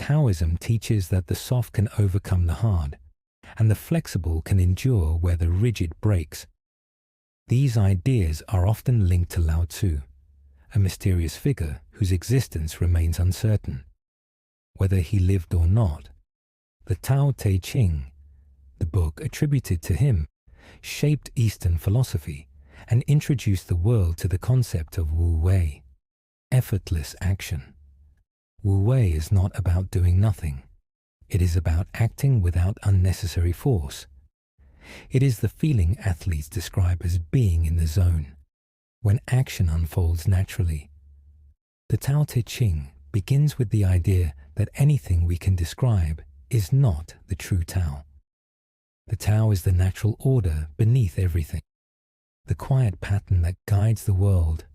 Taoism teaches that the soft can overcome the hard, and the flexible can endure where the rigid breaks. These ideas are often linked to Lao Tzu, a mysterious figure whose existence remains uncertain. Whether he lived or not, the Tao Te Ching, the book attributed to him, shaped Eastern philosophy and introduced the world to the concept of Wu Wei, effortless action. Wu Wei is not about doing nothing. It is about acting without unnecessary force. It is the feeling athletes describe as being in the zone, when action unfolds naturally. The Tao Te Ching begins with the idea that anything we can describe is not the true Tao. The Tao is the natural order beneath everything, the quiet pattern that guides the world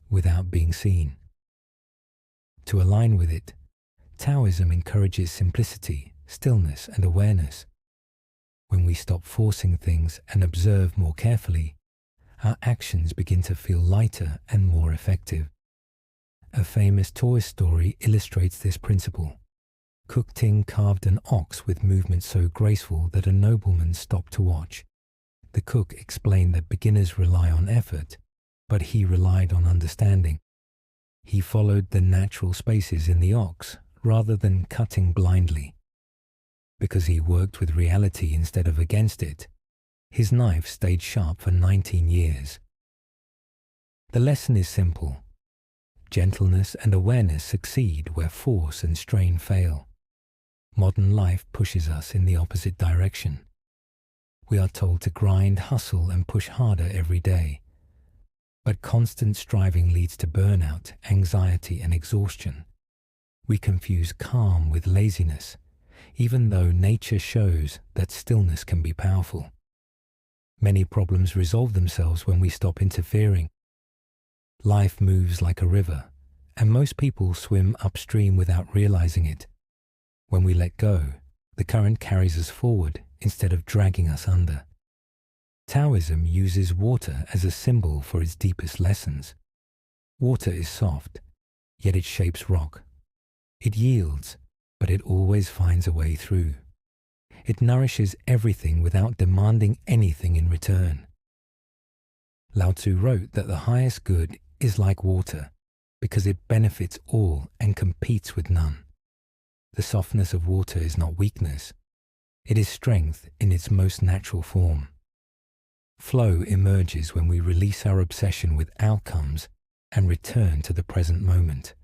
without being seen. To align with it, Taoism encourages simplicity, stillness, and awareness. When we stop forcing things and observe more carefully, our actions begin to feel lighter and more effective. A famous Taoist story illustrates this principle. Cook Ting carved an ox with movements so graceful that a nobleman stopped to watch. The cook explained that beginners rely on effort, but he relied on understanding. He followed the natural spaces in the ox rather than cutting blindly. Because he worked with reality instead of against it, his knife stayed sharp for 19 years. The lesson is simple. Gentleness and awareness succeed where force and strain fail. Modern life pushes us in the opposite direction. We are told to grind, hustle, and push harder every day. But constant striving leads to burnout, anxiety, and exhaustion. We confuse calm with laziness, even though nature shows that stillness can be powerful. Many problems resolve themselves when we stop interfering. Life moves like a river, and most people swim upstream without realizing it. When we let go, the current carries us forward instead of dragging us under. Taoism uses water as a symbol for its deepest lessons. Water is soft, yet it shapes rock. It yields, but it always finds a way through. It nourishes everything without demanding anything in return. Lao Tzu wrote that the highest good is like water because it benefits all and competes with none. The softness of water is not weakness. It is strength in its most natural form. Flow emerges when we release our obsession with outcomes and return to the present moment.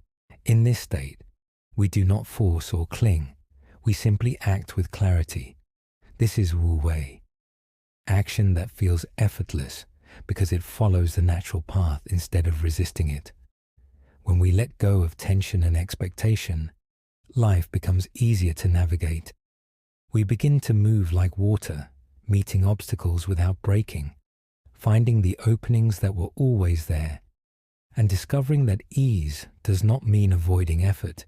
In this state, we do not force or cling. We simply act with clarity. This is Wu Wei, action that feels effortless because it follows the natural path instead of resisting it. When we let go of tension and expectation, life becomes easier to navigate. We begin to move like water, meeting obstacles without breaking, finding the openings that were always there, and discovering that ease does not mean avoiding effort.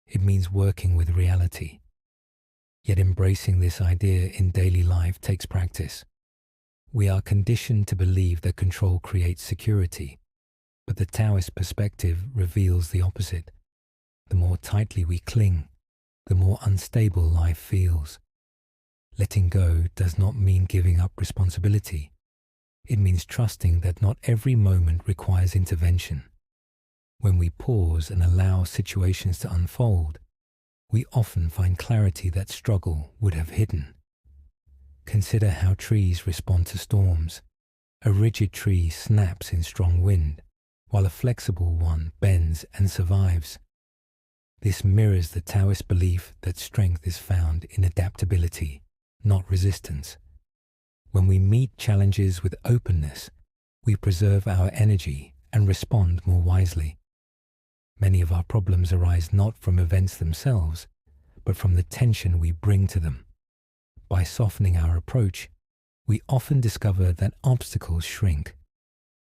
It means working with reality. Yet embracing this idea in daily life takes practice. We are conditioned to believe that control creates security, but the Taoist perspective reveals the opposite. The more tightly we cling, the more unstable life feels. Letting go does not mean giving up responsibility. It means trusting that not every moment requires intervention. When we pause and allow situations to unfold, we often find clarity that struggle would have hidden. Consider how trees respond to storms. A rigid tree snaps in strong wind, while a flexible one bends and survives. This mirrors the Taoist belief that strength is found in adaptability, not resistance. When we meet challenges with openness, we preserve our energy and respond more wisely. Many of our problems arise not from events themselves, but from the tension we bring to them. By softening our approach, we often discover that obstacles shrink.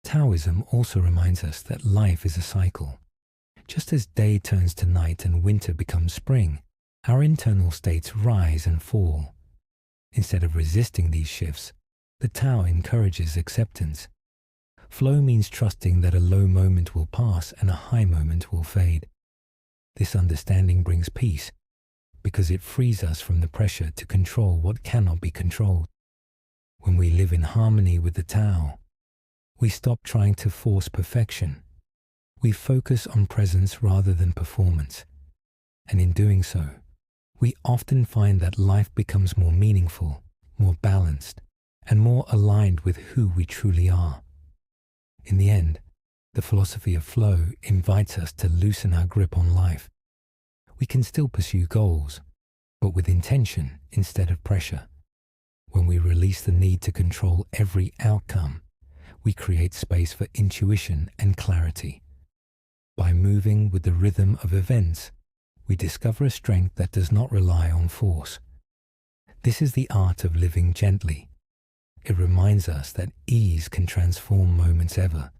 Taoism also reminds us that life is a cycle. Just as day turns to night and winter becomes spring, our internal states rise and fall. Instead of resisting these shifts, the Tao encourages acceptance. Flow means trusting that a low moment will pass and a high moment will fade. This understanding brings peace because it frees us from the pressure to control what cannot be controlled. When we live in harmony with the Tao, we stop trying to force perfection. We focus on presence rather than performance. And in doing so, we often find that life becomes more meaningful, more balanced, and more aligned with who we truly are. In the end, the philosophy of flow invites us to loosen our grip on life. We can still pursue goals, but with intention instead of pressure. When we release the need to control every outcome, we create space for intuition and clarity. By moving with the rhythm of events, we discover a strength that does not rely on force. This is the art of living gently. It reminds us that ease can transform moments ever